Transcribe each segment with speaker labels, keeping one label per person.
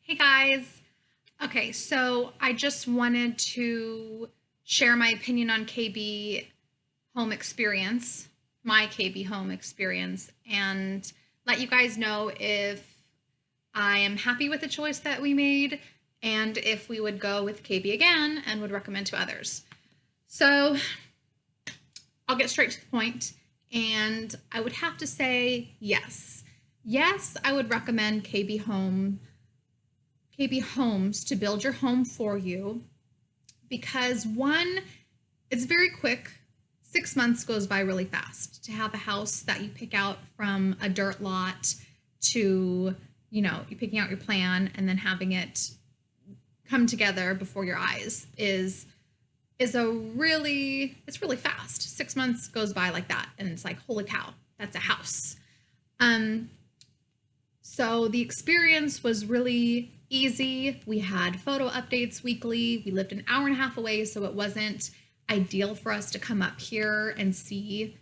Speaker 1: Hey guys. Okay, so I just wanted to share my opinion on KB home experience, my KB home experience, and let you guys know if I am happy with the choice that we made and if we would go with KB again and would recommend to others. So I'll get straight to the point, and I would have to say yes. Yes, I would recommend KB Homes to build your home for you because one, it's very quick. 6 months goes by really fast to have a house that you pick out from a dirt lot to, you picking out your plan and then having it come together before your eyes is it's really fast. 6 months goes by like that and it's like, holy cow, that's a house. Um, so the experience was really easy. We had photo updates weekly. We lived an hour and a half away, so it wasn't ideal for us to come up here and see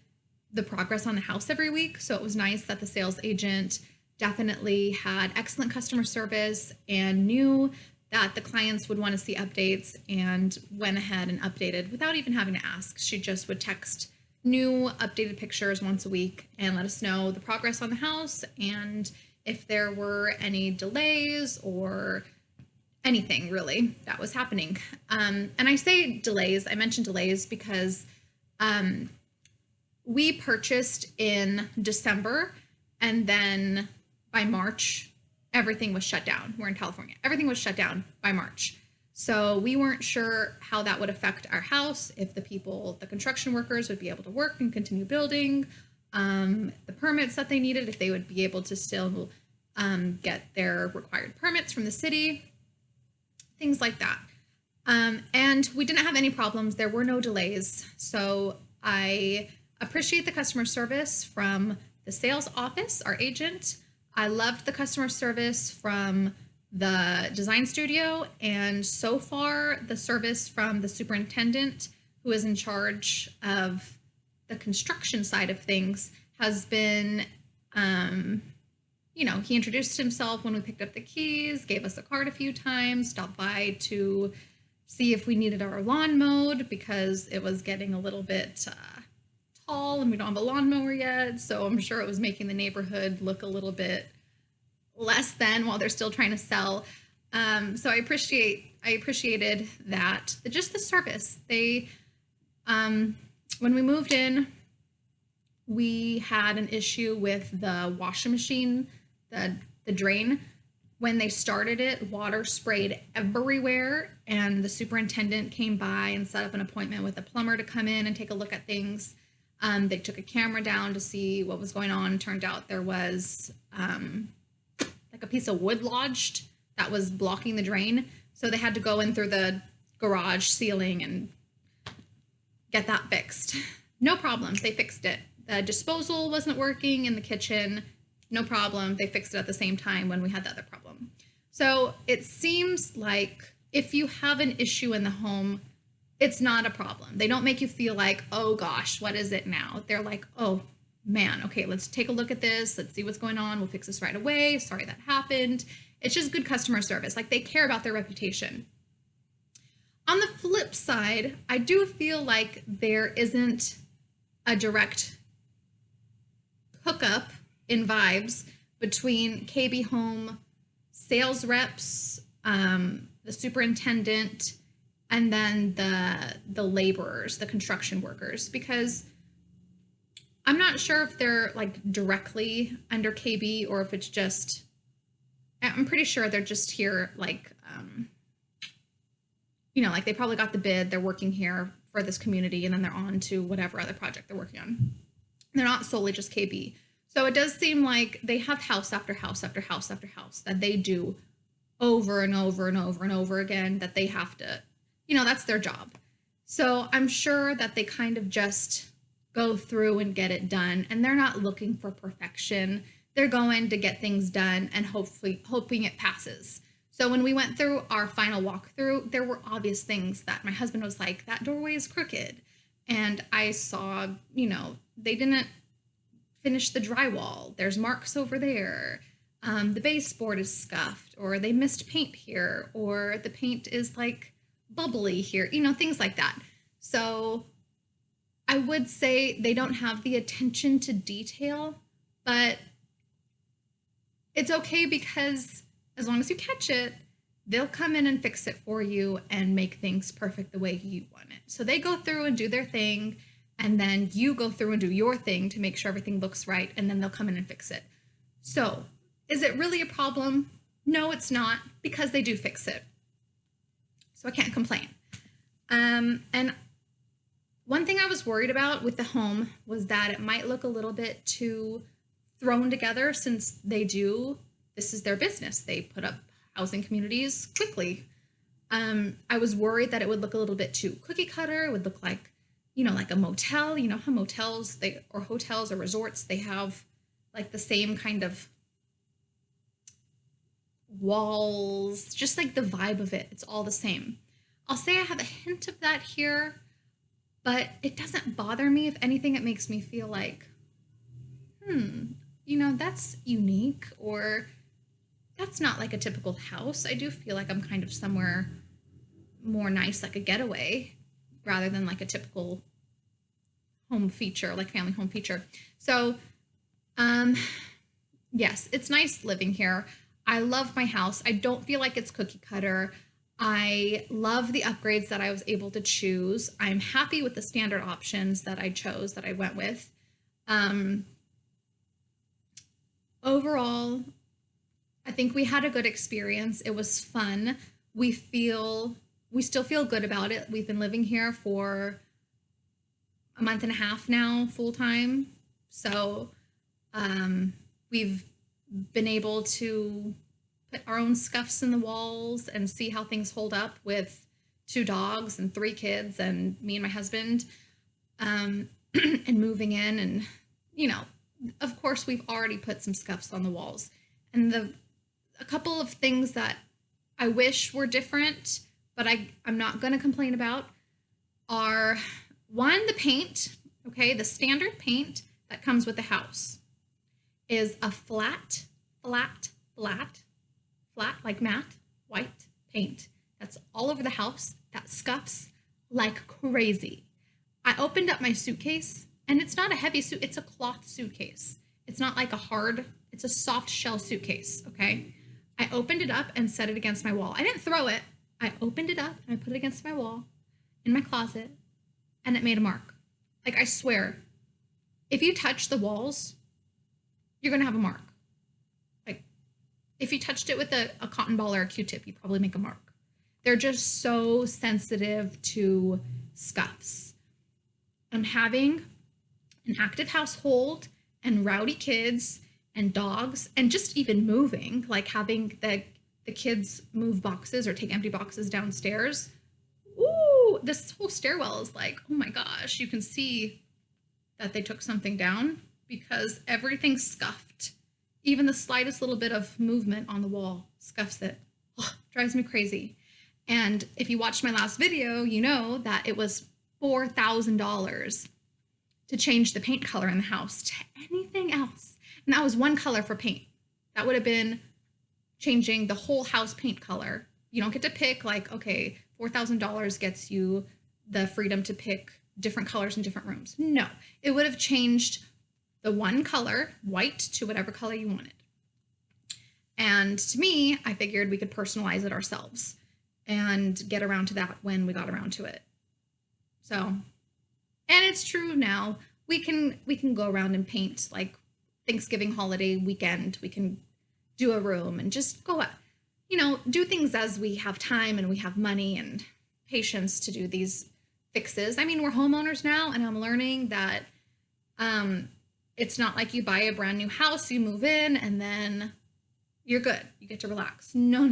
Speaker 1: the progress on the house every week. So it was nice that the sales agent definitely had excellent customer service and knew that the clients would want to see updates and went ahead and updated without even having to ask. She just would text new updated pictures once a week and let us know the progress on the house and if there were any delays or anything really that was happening. And I say delays, I mentioned delays because we purchased in December and then by March, everything was shut down. We're in California. Everything was shut down by March. So we weren't sure how that would affect our house, if the construction workers would be able to work and continue building, the permits that they needed, if they would be able to still get their required permits from the city, things like that. And we didn't have any problems. There were no delays. So I appreciate the customer service from the sales office, our agent. I loved the customer service from the design studio, and so far the service from the superintendent, who is in charge of the construction side of things, has been he introduced himself when we picked up the keys, gave us a card a few times, stopped by to see if we needed our lawn mowed because it was getting a little bit tall and we don't have a lawnmower yet. So I'm sure it was making the neighborhood look a little bit less than while they're still trying to sell. So I appreciated that. Just the service. When we moved in, we had an issue with the washing machine, the drain. When they started it, water sprayed everywhere, and the superintendent came by and set up an appointment with a plumber to come in and take a look at things. They took a camera down to see what was going on. Turned out there was like a piece of wood lodged that was blocking the drain. So they had to go in through the garage ceiling and get that fixed. No problems. They fixed it. The disposal wasn't working in the kitchen. No problem. They fixed it at the same time when we had the other problem. So it seems like if you have an issue in the home, it's not a problem. They don't make you feel like, oh gosh, what is it now? They're like, oh man, okay, let's take a look at this. Let's see what's going on. We'll fix this right away. Sorry that happened. It's just good customer service. Like, they care about their reputation. On the flip side, I do feel like there isn't a direct hookup in vibes between KB Home sales reps, the superintendent, and then the laborers, the construction workers, because I'm not sure if they're like directly under KB or if it's just, I'm pretty sure they're just here like, like they probably got the bid, they're working here for this community, and then they're on to whatever other project they're working on. They're not solely just KB. So it does seem like they have house after house after house after house that they do over and over and over and over again, that they have to, that's their job. So I'm sure that they kind of just go through and get it done, and they're not looking for perfection. They're going to get things done and hoping it passes. So when we went through our final walkthrough, there were obvious things that my husband was like, that doorway is crooked. And I saw, they didn't finish the drywall. There's marks over there. The baseboard is scuffed, or they missed paint here, or the paint is like bubbly here, things like that. So I would say they don't have the attention to detail, but it's okay because as long as you catch it, they'll come in and fix it for you and make things perfect the way you want it. So they go through and do their thing, and then you go through and do your thing to make sure everything looks right, and then they'll come in and fix it. So is it really a problem? No, it's not, because they do fix it. So I can't complain. And one thing I was worried about with the home was that it might look a little bit too thrown together, since this is their business. They put up housing communities quickly. I was worried that it would look a little bit too cookie cutter. It would look like, like a motel. You know how motels or hotels or resorts, they have like the same kind of walls, just like the vibe of it. It's all the same. I'll say I have a hint of that here, but it doesn't bother me. If anything, it makes me feel like, that's unique, or that's not like a typical house. I do feel like I'm kind of somewhere more nice, like a getaway, rather than like a typical home feature, like family home feature. So, yes, it's nice living here. I love my house. I don't feel like it's cookie cutter. I love the upgrades that I was able to choose. I'm happy with the standard options that I chose, that I went with. Overall, I think we had a good experience. It was fun. We still feel good about it. We've been living here for a month and a half now, full time. So we've been able to put our own scuffs in the walls and see how things hold up with 2 dogs and 3 kids and me and my husband, and moving in. And, of course, we've already put some scuffs on the walls. And a couple of things that I wish were different, but I'm not going to complain about, are, one, the paint. Okay, the standard paint that comes with the house is a flat, like matte white paint that's all over the house, that scuffs like crazy. I opened up my suitcase, and it's not a heavy suit, it's a cloth suitcase. It's not like it's a soft shell suitcase, okay? I opened it up and set it against my wall. I didn't throw it. I opened it up and I put it against my wall in my closet, and it made a mark. Like, I swear, if you touch the walls, you're gonna have a mark. Like, if you touched it with a cotton ball or a Q-tip, you probably make a mark. They're just so sensitive to scuffs. And having an active household and rowdy kids and dogs, and just even moving, like having the kids move boxes or take empty boxes downstairs. Ooh, this whole stairwell is like, oh my gosh, you can see that they took something down because everything's scuffed. Even the slightest little bit of movement on the wall scuffs it. Oh, drives me crazy. And if you watched my last video, you know that it was $4,000 to change the paint color in the house to anything else. And that was one color for paint. That would have been changing the whole house paint color. You don't get to pick, like, okay, $4,000 gets you the freedom to pick different colors in different rooms. No, it would have changed the one color, white, to whatever color you wanted. And to me, I figured we could personalize it ourselves and get around to that when we got around to it. So, and it's true now. We can go around and paint, like, Thanksgiving holiday weekend. We can do a room and just go, do things as we have time and we have money and patience to do these fixes. I mean, we're homeowners now, and I'm learning that it's not like you buy a brand new house, you move in, and then you're good. You get to relax. No.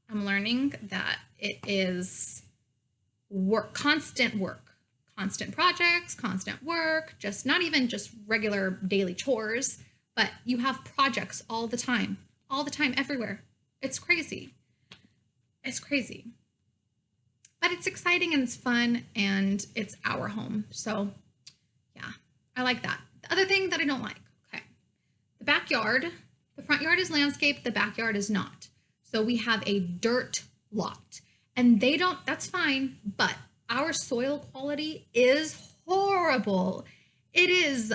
Speaker 1: I'm learning that it is constant projects, constant work, just not even just regular daily chores, but you have projects all the time, everywhere. It's crazy. But it's exciting and it's fun and it's our home. So yeah, I like that. The other thing that I don't like, okay, backyard, the front yard is landscaped, the backyard is not. So we have a dirt lot. And they don't, that's fine, but our soil quality is horrible. It is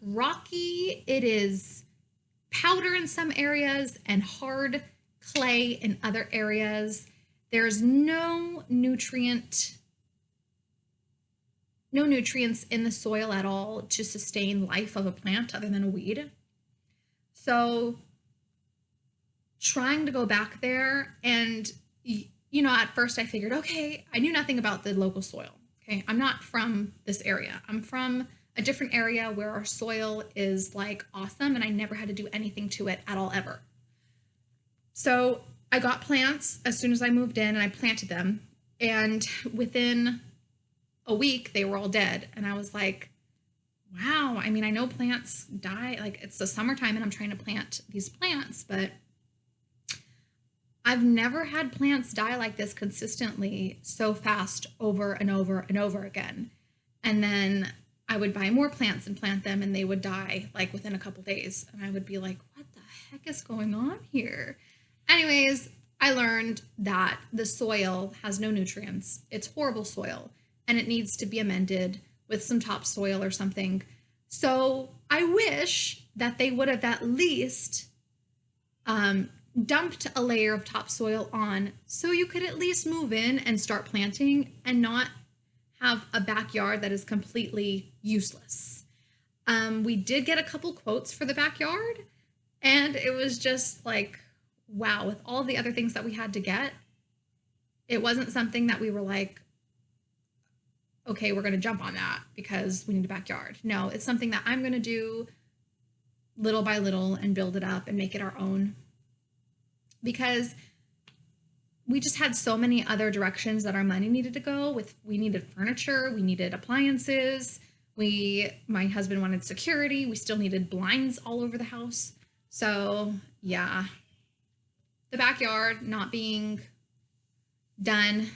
Speaker 1: rocky, it is powder in some areas and hard clay in other areas. There's no nutrients in the soil at all to sustain life of a plant other than a weed. So trying to go back there, and you know, at first I figured, okay, I knew nothing about the local soil. Okay, I'm not from this area. I'm from a different area where our soil is like awesome, and I never had to do anything to it at all ever. So I got plants as soon as I moved in, and I planted them, and within a week they were all dead. And I was like, wow, I mean, I know plants die, like it's the summertime and I'm trying to plant these plants, but I've never had plants die like this consistently so fast over and over and over again. And then I would buy more plants and plant them, and they would die like within a couple days. And I would be like, what the heck is going on here? Anyways, I learned that the soil has no nutrients. It's horrible soil, and it needs to be amended with some topsoil or something. So I wish that they would have at least dumped a layer of topsoil on, so you could at least move in and start planting and not have a backyard that is completely useless. We did get a couple quotes for the backyard, and it was just like, wow, with all the other things that we had to get, it wasn't something that we were like, okay, we're going to jump on that because we need a backyard. No, it's something that I'm going to do little by little and build it up and make it our own, because we just had so many other directions that our money needed to go with. We needed furniture, we needed appliances, my husband wanted security, we still needed blinds all over the house. So yeah, the backyard not being done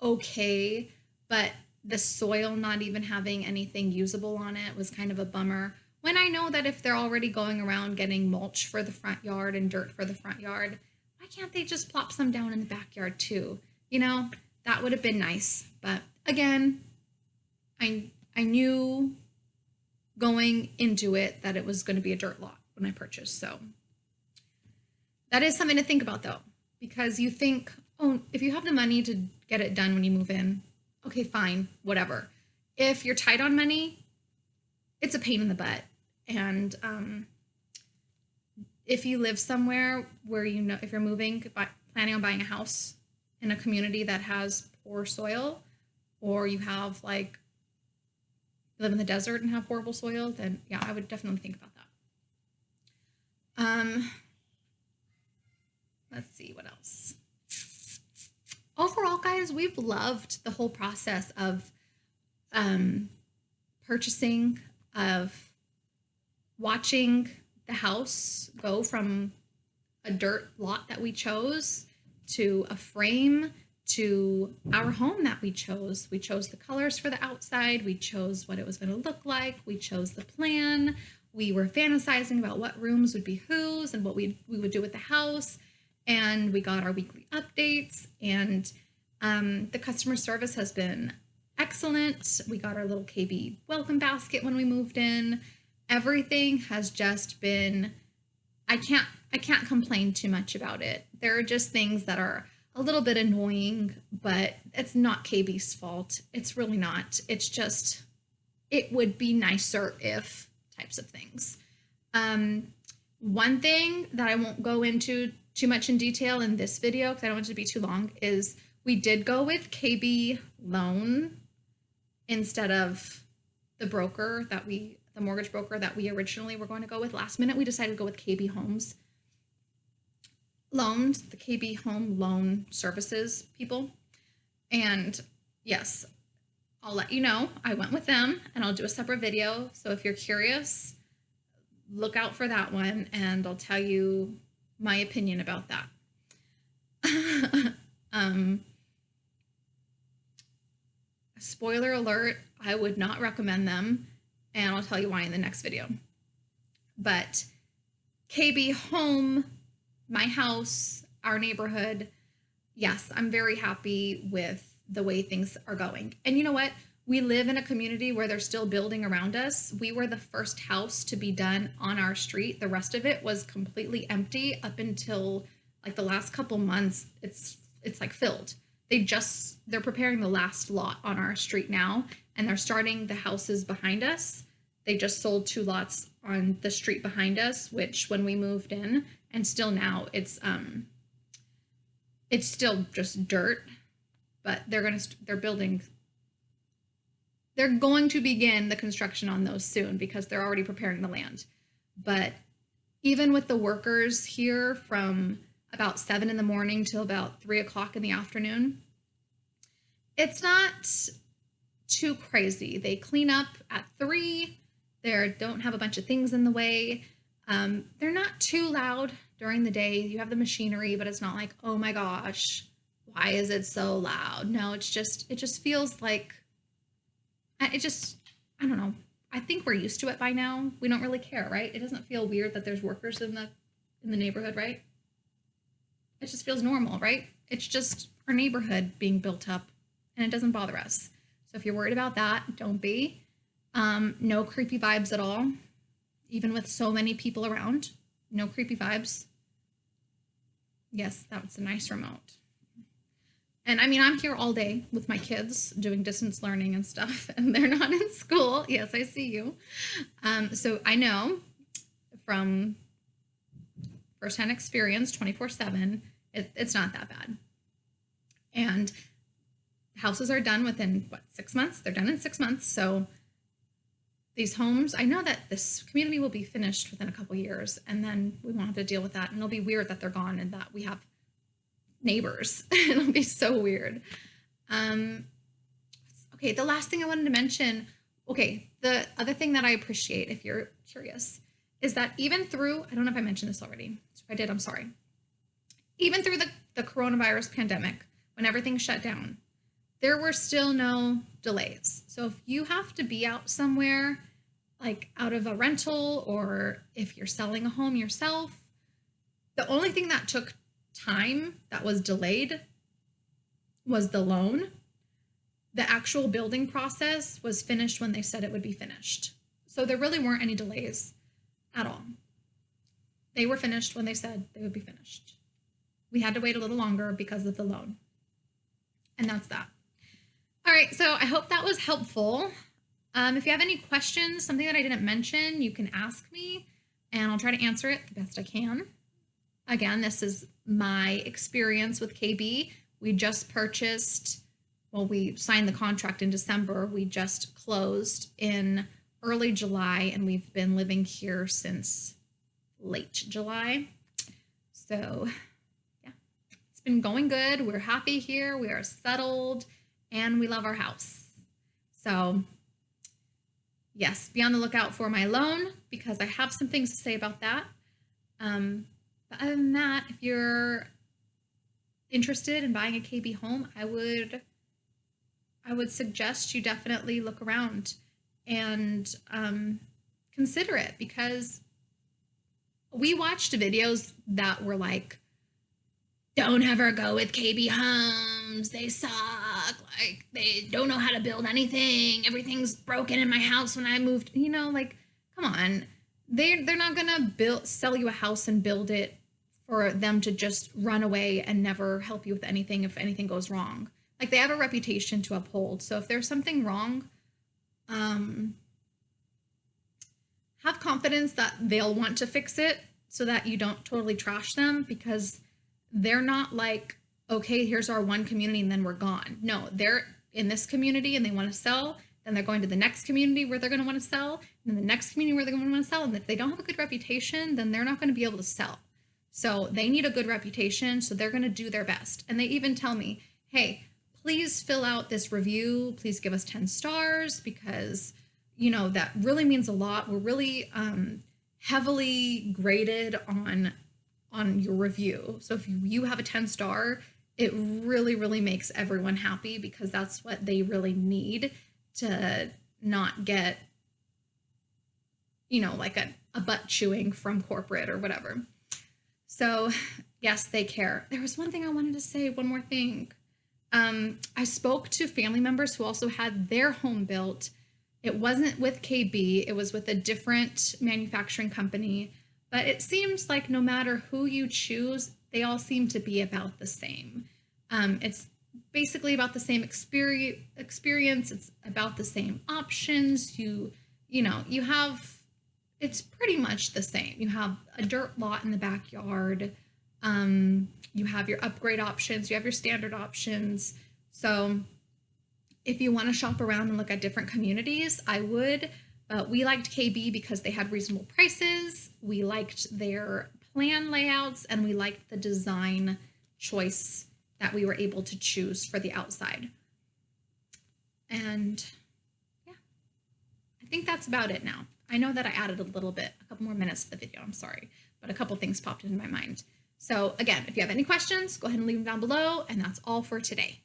Speaker 1: okay, but the soil not even having anything usable on it was kind of a bummer. When I know that if they're already going around getting mulch for the front yard and dirt for the front yard, why can't they just plop some down in the backyard too? You know, that would have been nice. But again, I knew going into it that it was going to be a dirt lot when I purchased. So that is something to think about though, because you think, oh, if you have the money to get it done when you move in, okay, fine, whatever. If you're tight on money, it's a pain in the butt. And if you live somewhere where, you know, if you're moving, planning on buying a house in a community that has poor soil, or you have like live in the desert and have horrible soil, then yeah, I would definitely think about that. Let's see what else. Overall, guys, we've loved the whole process of purchasing, of watching the house go from a dirt lot that we chose to a frame to our home that we chose. We chose the colors for the outside. We chose what it was going to look like. We chose the plan. We were fantasizing about what rooms would be whose and what we would do with the house. And we got our weekly updates, and the customer service has been excellent. We got our little KB welcome basket when we moved in. Everything has just been, I can't complain too much about it. There are just things that are a little bit annoying, but it's not KB's fault. It's really not. It's just, it would be nicer if types of things. One thing that I won't go into too much in detail in this video, because I don't want it to be too long, is we did go with KB Loan instead of the mortgage broker that we originally were going to go with. Last minute, we decided to go with KB Homes Loans, the KB Home Loan Services people. And yes, I'll let you know, I went with them, and I'll do a separate video. So if you're curious, look out for that one, and I'll tell you my opinion about that. Spoiler alert, I would not recommend them, and I'll tell you why in the next video. But KB home, my house, our neighborhood, yes, I'm very happy with the way things are going. And you know what? We live in a community where they're still building around us. We were the first house to be done on our street. The rest of it was completely empty up until like the last couple months. It's like filled. They're preparing the last lot on our street now, and they're starting the houses behind us. They just sold 2 lots on the street behind us, which when we moved in, and still now it's still just dirt, but they're building. They're going to begin the construction on those soon because they're already preparing the land. But even with the workers here from about 7 in the morning till about 3 o'clock in the afternoon, it's not too crazy. They clean up at 3. They don't have a bunch of things in the way. They're not too loud during the day. You have the machinery, but it's not like, oh my gosh, why is it so loud? No, it just feels like, I don't know. I think we're used to it by now. We don't really care, right? It doesn't feel weird that there's workers in the neighborhood, right? It just feels normal, right? It's just our neighborhood being built up, and it doesn't bother us. So if you're worried about that, don't be. No creepy vibes at all, even with so many people around. No creepy vibes. Yes, that was a nice remote. And I mean, I'm here all day with my kids doing distance learning and stuff, and they're not in school. Yes, I see you. So I know from firsthand experience, 24/7, it's not that bad. And houses are done within, 6 months? They're done in 6 months. So these homes, I know that this community will be finished within a couple years, and then we won't have to deal with that. And it'll be weird that they're gone and that we have neighbors. It'll be so weird. Okay, the last thing I wanted to mention, okay, the other thing that I appreciate, if you're curious, is that even through, I don't know if I mentioned this already. So if I did, I'm sorry. Even through the coronavirus pandemic, when everything shut down, there were still no delays. So if you have to be out somewhere, like out of a rental, or if you're selling a home yourself, the only thing that took time that was delayed was the loan. The actual building process was finished when they said it would be finished. So there really weren't any delays at all. They were finished when they said they would be finished. We had to wait a little longer because of the loan. And that's that. All right, so I hope that was helpful. If you have any questions, something that I didn't mention, you can ask me, and I'll try to answer it the best I can. Again, this is my experience with KB. We just purchased, well, we signed the contract in December. We just closed in early July, and we've been living here since late July. So yeah, it's been going good. We're happy here. We are settled, and we love our house. So yes, be on the lookout for my loan because I have some things to say about that. But other than that, if you're interested in buying a KB home, I would suggest you definitely look around and consider it, because we watched videos that were like, don't ever go with KB homes. They suck. Like, they don't know how to build anything. Everything's broken in my house when I moved. You know, like, come on. They're not gonna sell you a house and build it for them to just run away and never help you with anything if anything goes wrong. Like, they have a reputation to uphold. So if there's something wrong, have confidence that they'll want to fix it so that you don't totally trash them, because they're not like, okay, here's our one community and then we're gone. No, they're in this community and they want to sell. Then they're going to the next community where they're going to want to sell, and then the next community where they're going to want to sell. And if they don't have a good reputation, then they're not going to be able to sell. So they need a good reputation, so they're going to do their best. And they even tell me, hey, please fill out this review. Please give us 10 stars, because, you know, that really means a lot. We're really heavily graded on your review. So if you have a 10-star, it really, really makes everyone happy, because that's what they really need to not get like a butt chewing from corporate or whatever. So yes, they care. There was one thing I wanted to say, one more thing. I spoke to family members who also had their home built. It wasn't with KB, it was with a different manufacturing company, but it seems like no matter who you choose, they all seem to be about the same. It's basically about the same experience. It's about the same options. You have, it's pretty much the same. You have a dirt lot in the backyard. You have your upgrade options, you have your standard options. So if you want to shop around and look at different communities, I would. We liked KB because they had reasonable prices. We liked their plan layouts, and we liked the design choice that we were able to choose for the outside. And yeah, I think that's about it now. I know that I added a couple more minutes to the video, I'm sorry, but a couple things popped into my mind. So again, if you have any questions, go ahead and leave them down below, and that's all for today.